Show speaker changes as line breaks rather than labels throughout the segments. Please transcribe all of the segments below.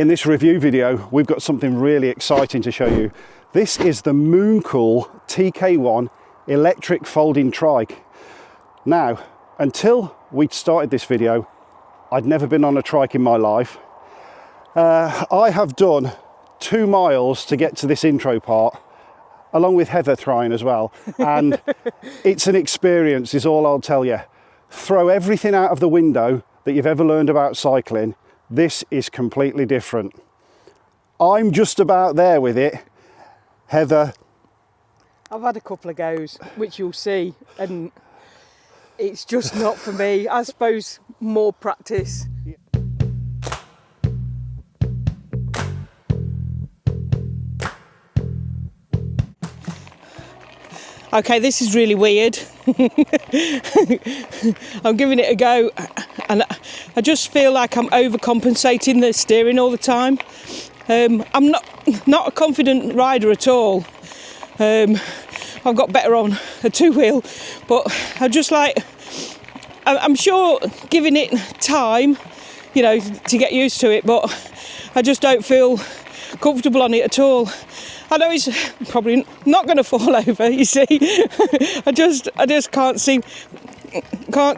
In this review video, we've got something really exciting to show you. This is the Mooncool TK1 electric folding trike. Now, until we started this video, I'd never been on a trike in my life. I have done 2 miles to get to this intro part, along with Heather trying as well. And it's an experience, is all I'll tell you. Throw everything out of the window that you've ever learned about cycling. This is completely different. I'm just about there with it. Heather?
I've had a couple of goes, which you'll see, and it's just not for me. I suppose more practice. Okay, this is really weird. I'm giving it a go, and I just feel like I'm overcompensating the steering all the time. I'm not a confident rider at all. I've got better on a 2-wheel, but I'm sure giving it time, you know, to get used to it, but I just don't feel comfortable on it at all. I know it's probably not going to fall over, you see. I just can't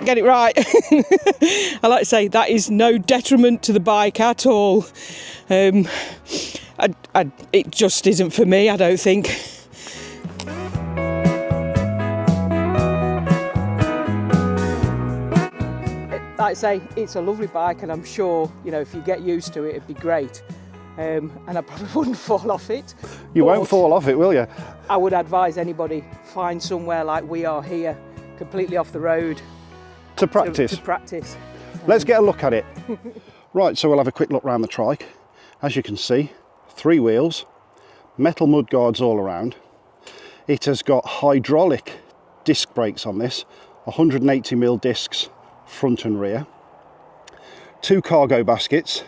get it right. I like to say that is no detriment to the bike at all. It just isn't for me, I don't think. Like I say, it's a lovely bike, and I'm sure, you know, if you get used to it, it'd be great. And I probably wouldn't fall off it.
You won't fall off it, will you?
I would advise anybody, find somewhere like we are here, completely off the road.
To practice.
To practice.
Let's get a look at it. Right, so we'll have a quick look around the trike. As you can see, 3 wheels, metal mud guards all around. It has got hydraulic disc brakes on this, 180mm discs front and rear. 2 cargo baskets.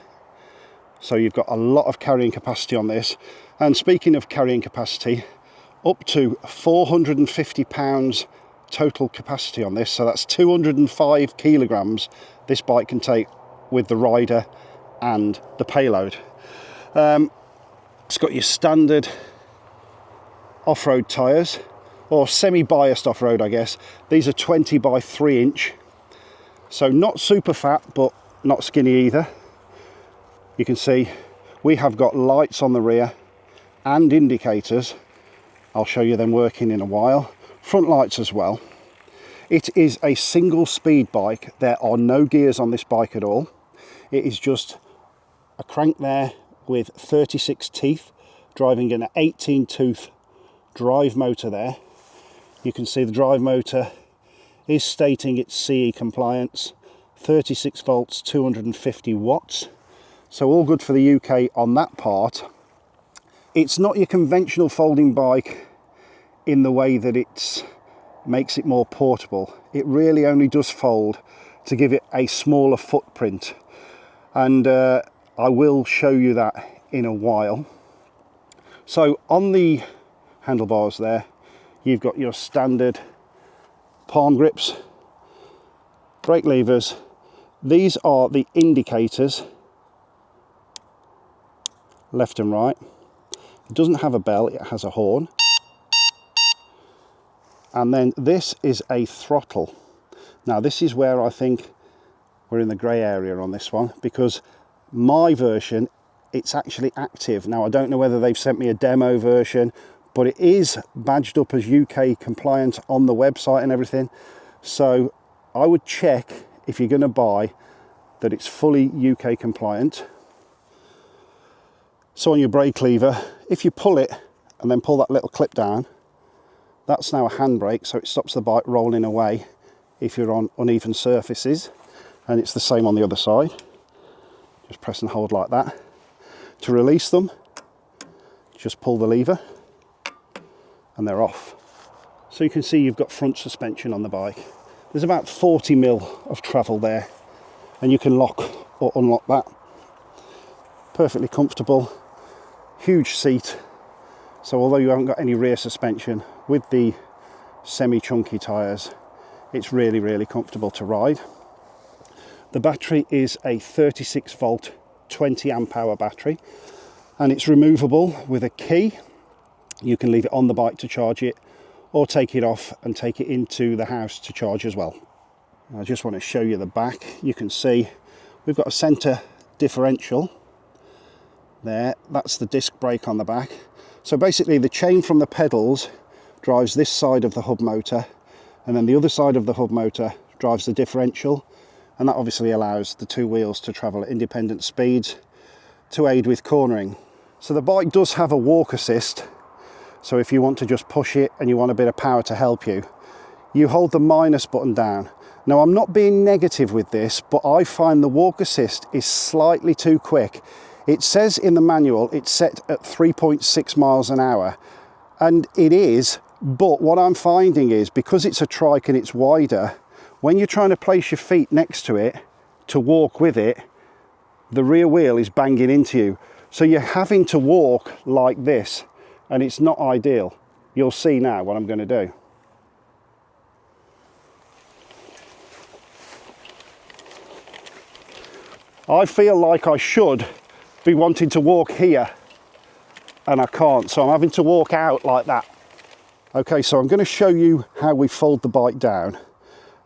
So you've got a lot of carrying capacity on this. And speaking of carrying capacity, up to 450 pounds total capacity on this. So that's 205 kilograms this bike can take with the rider and the payload. It's got your standard off-road tyres, or semi-biased off-road, I guess. These are 20 by 3 inch. So not super fat, but not skinny either. You can see we have got lights on the rear and indicators. I'll show you them working in a while. Front lights as well. It is a single speed bike. There are no gears on this bike at all. It is just a crank there with 36 teeth, driving an 18 tooth drive motor there. You can see the drive motor is stating it's CE compliance, 36 volts, 250 watts. So all good for the UK on that part. It's not your conventional folding bike in the way that it makes it more portable. It really only does fold to give it a smaller footprint. And I will show you that in a while. So on the handlebars there, you've got your standard palm grips, brake levers. These are the indicators, left and right. It doesn't have a bell, it has a horn. And then this is a throttle. Now this is where I think we're in the grey area on this one, because my version, it's actually active. Now I don't know whether they've sent me a demo version, but it is badged up as UK compliant on the website and everything. So I would check, if you're going to buy, that it's fully UK compliant. So on your brake lever, if you pull it and then pull that little clip down, that's now a handbrake, so it stops the bike rolling away if you're on uneven surfaces. And it's the same on the other side. Just press and hold like that. To release them, just pull the lever and they're off. So you can see you've got front suspension on the bike. There's about 40mm of travel there, and you can lock or unlock that. Perfectly comfortable. Huge seat, so although you haven't got any rear suspension, with the semi-chunky tyres, it's really comfortable to ride. The battery is a 36 volt 20 amp hour battery, and it's removable with a key. You can leave it on the bike to charge it, or take it off and take it into the house to charge as well. I just want to show you the back. You can see we've got a centre differential there. That's the disc brake on the back. So basically the chain from the pedals drives this side of the hub motor, and then the other side of the hub motor drives the differential, and that obviously allows the two wheels to travel at independent speeds to aid with cornering. So the bike does have a walk assist, so if you want to just push it and you want a bit of power to help you, you hold the minus button down. Now, I'm not being negative with this, but I find the walk assist is slightly too quick. It says in the manual it's set at 3.6 miles an hour, and it is, but what I'm finding is, because it's a trike and it's wider, when you're trying to place your feet next to it to walk with it, the rear wheel is banging into you. So you're having to walk like this, and it's not ideal. You'll see now what I'm going to do. I feel like I should be wanting to walk here, and I can't, so I'm having to walk out like that. Okay, so I'm going to show you how we fold the bike down,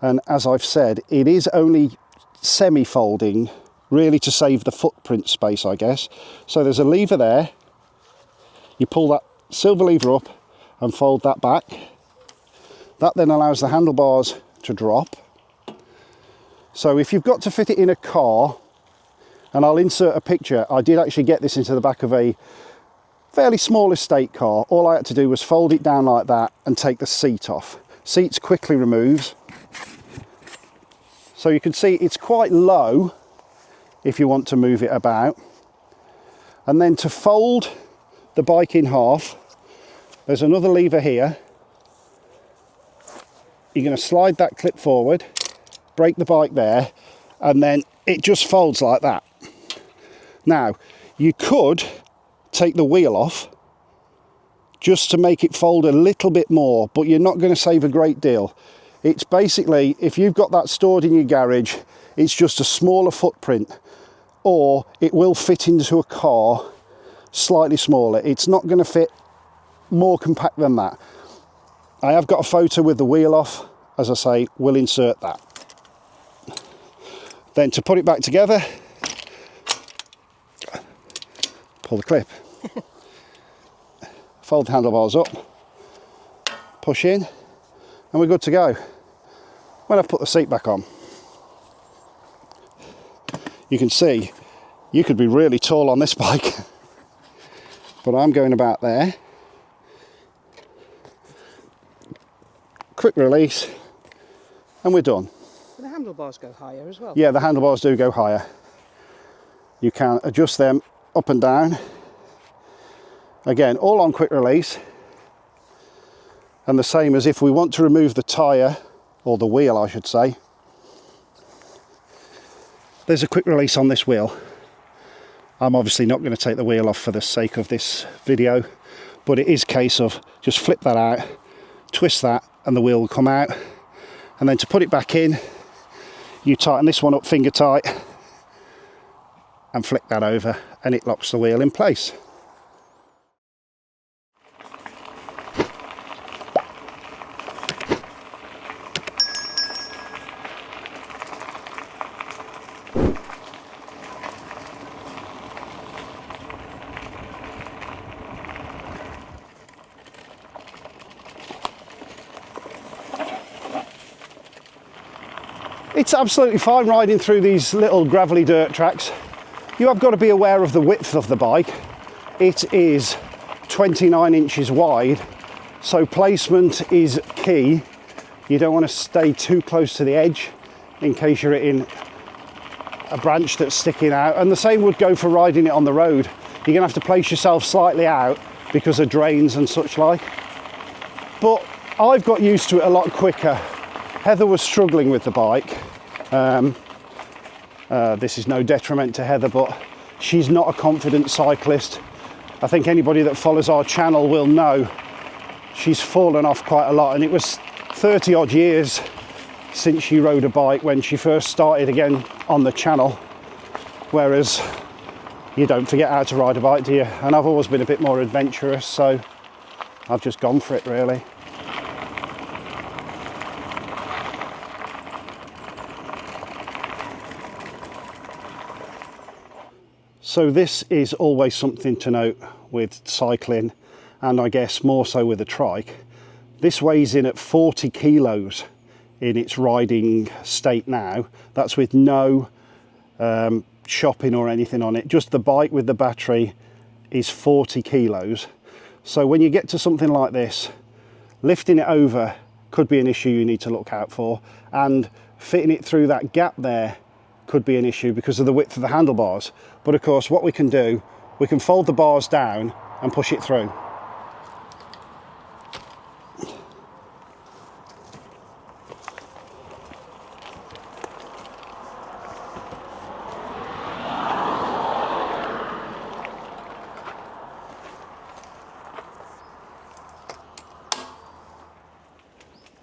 and as I've said, it is only semi-folding, really to save the footprint space, I guess. So there's a lever there. You pull that silver lever up and fold that back. That then allows the handlebars to drop. So if you've got to fit it in a car, and I'll insert a picture, I did actually get this into the back of a fairly small estate car. All I had to do was fold it down like that and take the seat off. Seats quickly removes. So you can see it's quite low if you want to move it about. And then to fold the bike in half, there's another lever here. You're going to slide that clip forward, break the bike there, and then it just folds like that. Now, you could take the wheel off just to make it fold a little bit more, but you're not going to save a great deal. It's basically, if you've got that stored in your garage, it's just a smaller footprint, or it will fit into a car slightly smaller. It's not going to fit more compact than that. I have got a photo with the wheel off. As I say, we'll insert that. Then to put it back together, pull the clip, fold the handlebars up, push in, and we're good to go. When I've put the seat back on, you can see you could be really tall on this bike, but I'm going about there. Quick release, and we're done.
The handlebars go higher as well.
Yeah, the handlebars do go higher. You can adjust them up and down. Again, all on quick release. And the same as if we want to remove the tyre, or the wheel I should say, there's a quick release on this wheel. I'm obviously not going to take the wheel off for the sake of this video, but it is a case of just flip that out, twist that, and the wheel will come out. And then to put it back in, you tighten this one up finger tight and flick that over, and it locks the wheel in place. It's absolutely fine riding through these little gravelly dirt tracks. You have got to be aware of the width of the bike. It is 29 inches wide, so placement is key. You don't want to stay too close to the edge in case you're hitting a branch that's sticking out, and the same would go for riding it on the road. You're going to have to place yourself slightly out because of drains and such like. But I've got used to it a lot quicker. Heather was struggling with the bike. This is no detriment to Heather, but she's not a confident cyclist. I think anybody that follows our channel will know she's fallen off quite a lot, and it was 30 odd years since she rode a bike when she first started again on the channel, whereas you don't forget how to ride a bike, do you? And I've always been a bit more adventurous, so I've just gone for it really. So this is always something to note with cycling, and I guess more so with a trike. This weighs in at 40 kilos in its riding state now. That's with no shopping or anything on it. Just the bike with the battery is 40 kilos. So when you get to something like this, lifting it over could be an issue you need to look out for, and fitting it through that gap there could be an issue because of the width of the handlebars. But of course, what we can do, we can fold the bars down and push it through.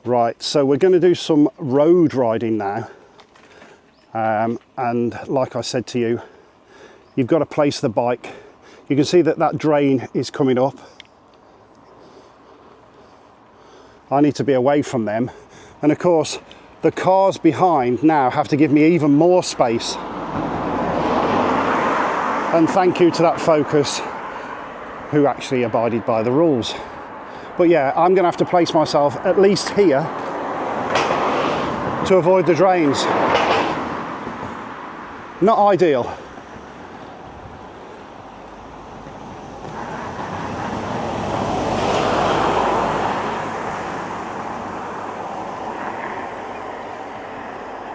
Right, so we're going to do some road riding now. And like I said to you, you've got to place the bike. You can see that that drain is coming up. I need to be away from them. And of course, the cars behind now have to give me even more space. And thank you to that Focus who actually abided by the rules. But yeah, I'm going to have to place myself at least here to avoid the drains. Not ideal.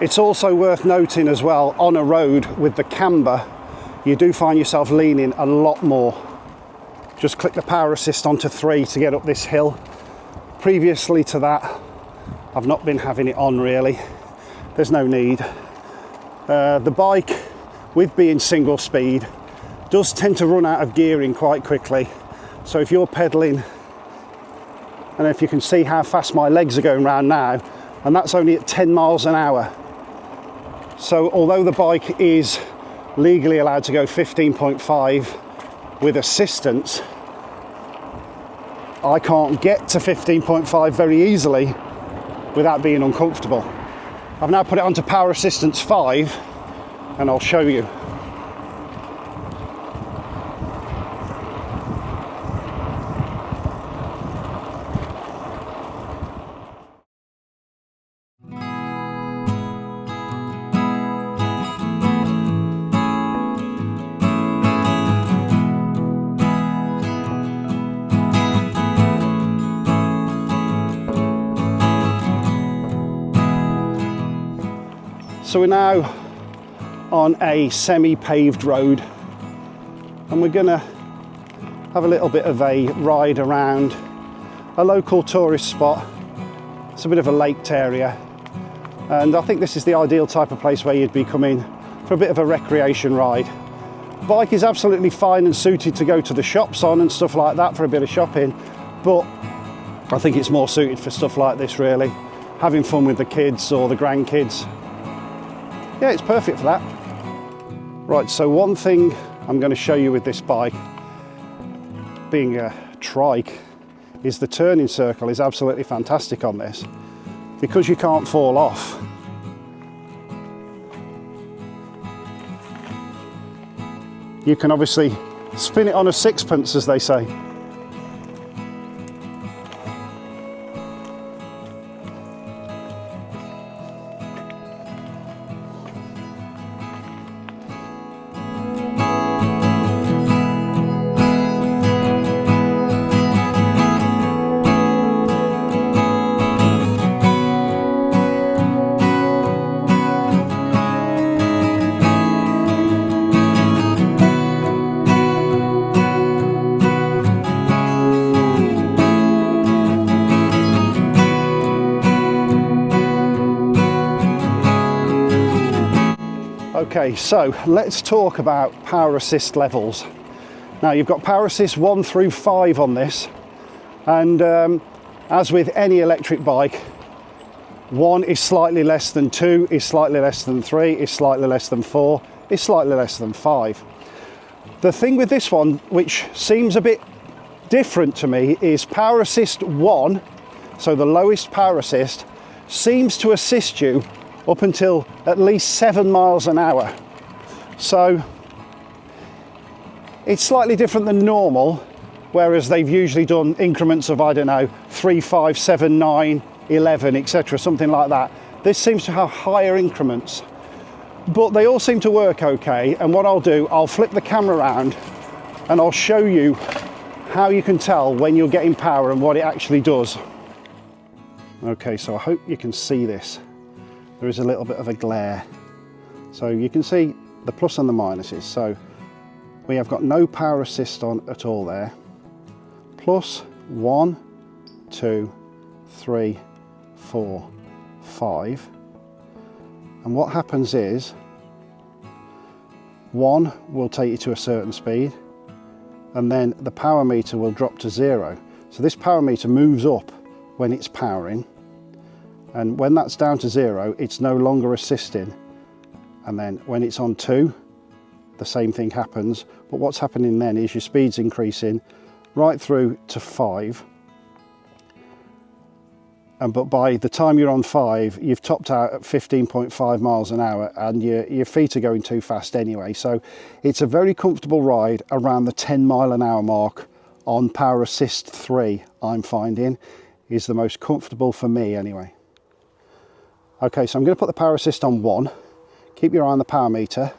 It's also worth noting as well, on a road with the camber, you do find yourself leaning a lot more. Just click the power assist onto 3 to get up this hill. Previously to that, I've not been having it on really. There's no need. The bike, with being single speed, does tend to run out of gearing quite quickly. So if you're pedaling, and if you can see how fast my legs are going round now, and that's only at 10 miles an hour. So although the bike is legally allowed to go 15.5 with assistance, I can't get to 15.5 very easily without being uncomfortable. I've now put it onto power assistance 5 and I'll show you. So we're now on a semi-paved road and we're gonna have a little bit of a ride around a local tourist spot. It's a bit of a laked area, and I think this is the ideal type of place where you'd be coming for a bit of a recreation ride. Bike is absolutely fine and suited to go to the shops on and stuff like that for a bit of shopping, but I think it's more suited for stuff like this really, having fun with the kids or the grandkids. Yeah, it's perfect for that. Right, so one thing I'm going to show you with this bike, being a trike, is the turning circle is absolutely fantastic on this because you can't fall off. You can obviously spin it on a sixpence, as they say. Okay, so let's talk about power assist levels. Now you've got power assist 1 through 5 on this, and as with any electric bike, 1 is slightly less than 2, is slightly less than 3, is slightly less than 4, is slightly less than 5. The thing with this one, which seems a bit different to me, is power assist 1, so the lowest power assist, seems to assist you up until at least 7 miles an hour. So it's slightly different than normal, whereas they've usually done increments of, I don't know, 3, 5, 7, 9, 11, etc., something like that. This seems to have higher increments, but they all seem to work okay. And what I'll do, I'll flip the camera around and I'll show you how you can tell when you're getting power and what it actually does. Okay, so I hope you can see this. There is a little bit of a glare. So you can see the plus and the minuses. So we have got no power assist on at all there. Plus 1, 2, 3, 4, 5. And what happens is 1 will take you to a certain speed, and then the power meter will drop to 0. So this power meter moves up when it's powering, and when that's down to 0, it's no longer assisting. And then when it's on 2, the same thing happens. But what's happening then is your speed's increasing right through to 5. But by the time you're on 5, you've topped out at 15.5 miles an hour, and your feet are going too fast anyway. So it's a very comfortable ride around the 10 mile an hour mark on Power Assist 3, I'm finding, is the most comfortable for me anyway. Okay, so I'm going to put the Power Assist on 1. Keep your eye on the power meter.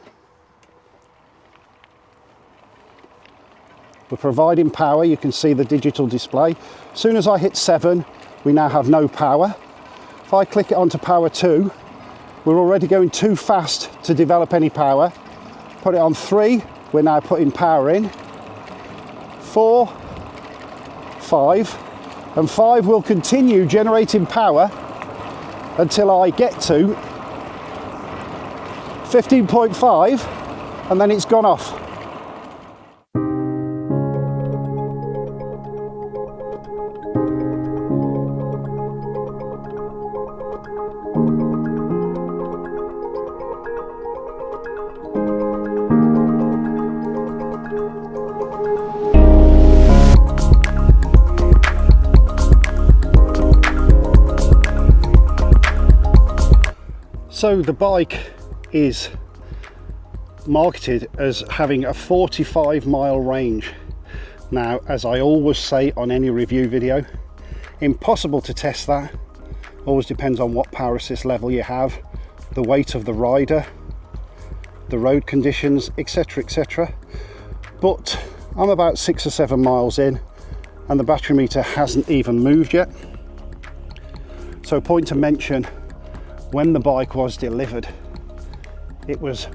We're providing power, you can see the digital display. As soon as I hit 7, we now have no power. If I click it onto power 2, we're already going too fast to develop any power. Put it on 3, we're now putting power in. 4, 5, and 5 will continue generating power until I get to 15.5, and then it's gone off. So the bike is marketed as having a 45 mile range. Now, as I always say on any review video, impossible to test that. Always depends on what power assist level you have, the weight of the rider, the road conditions, etc, etc. But I'm about 6 or 7 miles in and the battery meter hasn't even moved yet. So point to mention, when the bike was delivered, it was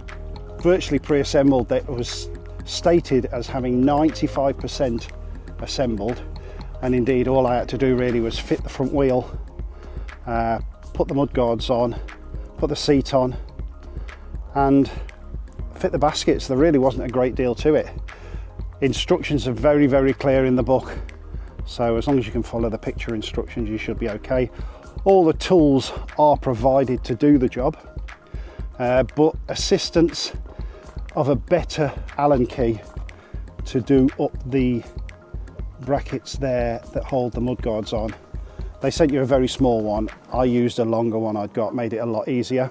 virtually pre-assembled. That was stated as having 95% assembled, and indeed all I had to do really was fit the front wheel, put the mudguards on, put the seat on and fit the baskets. There really wasn't a great deal to it. Instructions are very, very clear in the book, so as long as you can follow the picture instructions, you should be okay. All the tools are provided to do the job, but assistance of a better Allen key to do up the brackets there that hold the mudguards on. They sent you a very small one. I used a longer one I'd got, made it a lot easier.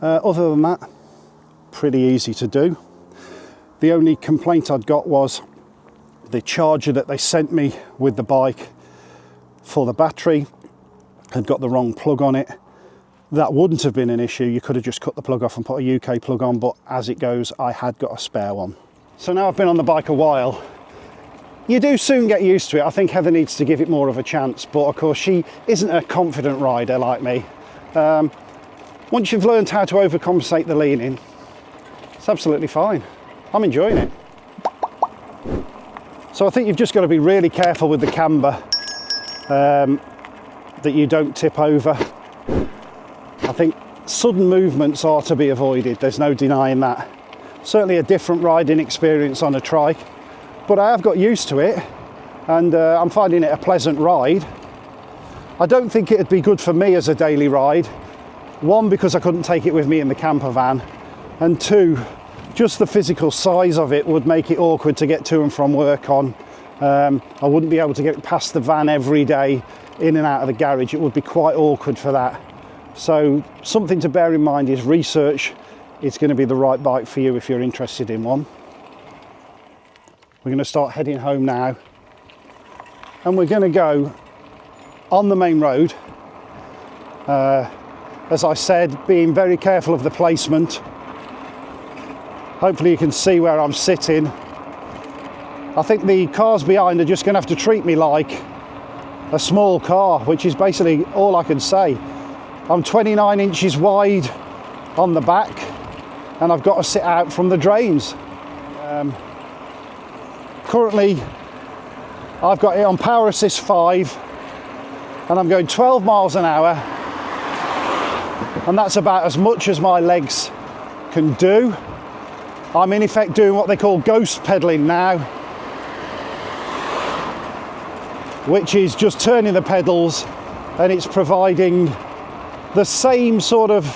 Other than that, pretty easy to do. The only complaint I'd got was the charger that they sent me with the bike for the battery had got the wrong plug on it. That wouldn't have been an issue. You could have just cut the plug off and put a UK plug on, but as it goes, I had got a spare one. So now I've been on the bike a while. You do soon get used to it. I think Heather needs to give it more of a chance, but of course she isn't a confident rider like me. Once you've learned how to overcompensate the leaning, it's absolutely fine. I'm enjoying it. So I think you've just got to be really careful with the camber, that you don't tip over. I think sudden movements are to be avoided, there's no denying that. Certainly a different riding experience on a trike, but I have got used to it and I'm finding it a pleasant ride. I don't think it'd be good for me as a daily ride. One, because I couldn't take it with me in the camper van, and two, just the physical size of it would make it awkward to get to and from work on. I wouldn't be able to get past the van every day in and out of the garage. It would be quite awkward for that. So something to bear in mind is research. It's going to be the right bike for you if you're interested in one. We're going to start heading home now, and we're going to go on the main road. As I said, being very careful of the placement. Hopefully you can see where I'm sitting. I think the cars behind are just going to have to treat me like a small car, which is basically all I can say. I'm 29 inches wide on the back, and I've got to sit out from the drains. Currently, I've got it on Power Assist 5, and I'm going 12 miles an hour, and that's about as much as my legs can do. I'm in effect doing what they call ghost pedaling now, which is just turning the pedals, and it's providing the same sort of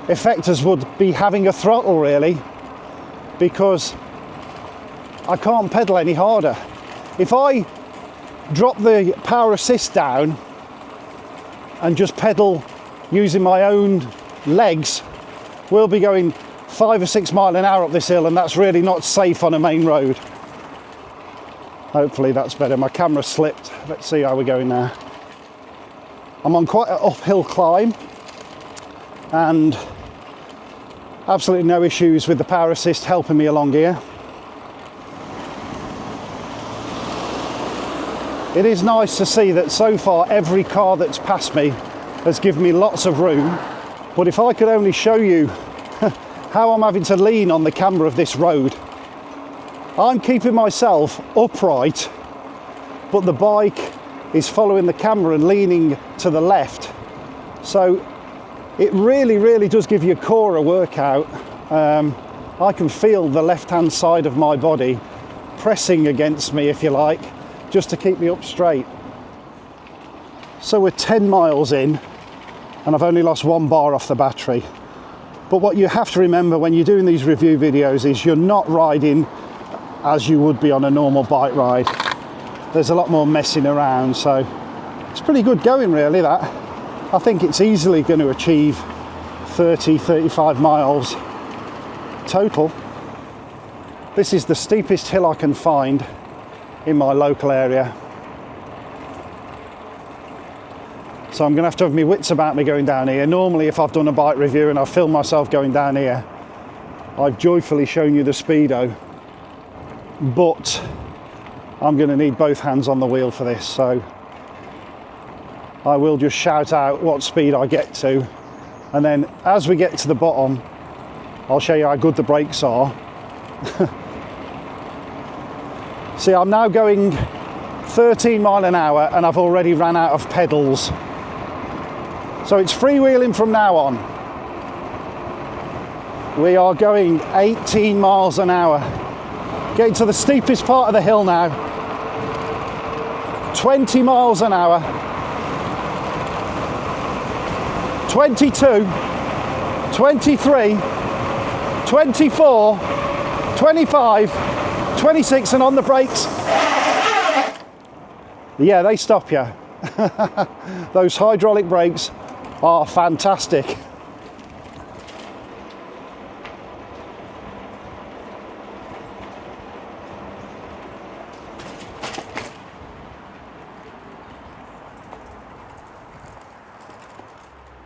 effect as would be having a throttle, really, because I can't pedal any harder. If I drop the power assist down and just pedal using my own legs, we'll be going 5 or 6 miles an hour up this hill, and that's really not safe on a main road. Hopefully that's better. My camera slipped. Let's see how we're going now. I'm on quite an uphill climb, and absolutely no issues with the power assist helping me along here. It is nice to see that so far every car that's passed me has given me lots of room, but if I could only show you how I'm having to lean on the camber of this road. I'm keeping myself upright, but the bike is following the camera and leaning to the left. So it really does give your core a workout. I can feel the left-hand side of my body pressing against me, if you like, just to keep me up straight. So we're 10 miles in, and I've only lost 1 bar off the battery. But what you have to remember when you're doing these review videos is you're not riding as you would be on a normal bike ride. There's a lot more messing around, so it's pretty good going, really, that. I think it's easily going to achieve 30-35 miles total. This is the steepest hill I can find in my local area. So I'm going to have my wits about me going down here. Normally, if I've done a bike review and I've filmed myself going down here, I've joyfully shown you the speedo. But I'm going to need both hands on the wheel for this, so I will just shout out what speed I get to, and then as we get to the bottom, I'll show you how good the brakes are. See, I'm now going 13 miles an hour and I've already ran out of pedals. So it's freewheeling from now on. We are going 18 miles an hour. Getting to the steepest part of the hill now. 20 miles an hour. 22, 23, 24, 25, 26, and on the brakes. Yeah, they stop you. Those hydraulic brakes are fantastic.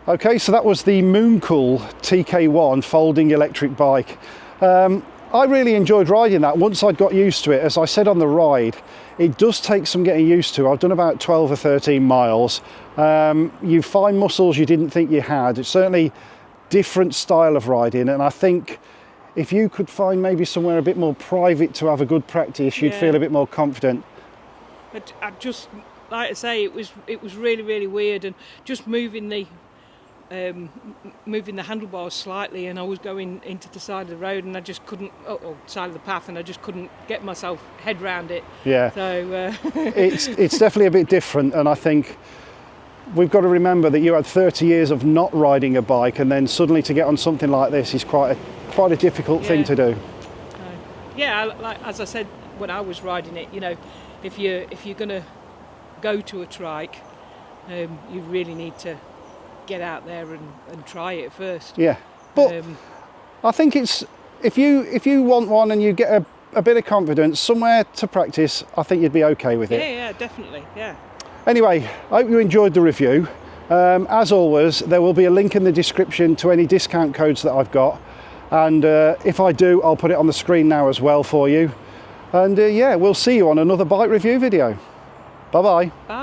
Okay, so that was the Mooncool TK1 folding electric bike. I really enjoyed riding that once I'd got used to it. As I said on the ride, it does take some getting used to. I've done about 12 or 13 miles. You find muscles you didn't think you had. It's certainly different style of riding, and I think if you could find maybe somewhere a bit more private to have a good practice, you'd feel a bit more confident.
But I just, like I say, it was really weird, and just moving the handlebars slightly, and I was going into the side of the road, and I just couldn't, side of the path, and I just couldn't get myself head round it. Yeah. So
it's definitely a bit different, and I think we've got to remember that you had 30 years of not riding a bike, and then suddenly to get on something like this is quite quite a difficult thing to do.
Yeah, like as I said when I was riding it, you know, if you're going to go to a trike, you really need to get out there and try it first.
Yeah, but I think it's if you want one and you get a bit of confidence, somewhere to practice, I think you'd be okay with it.
Yeah, definitely, yeah.
Anyway, I hope you enjoyed the review. As always, there will be a link in the description to any discount codes that I've got, and if I do, I'll put it on the screen now as well for you. And yeah, we'll see you on another bike review video. Bye-bye.
Bye.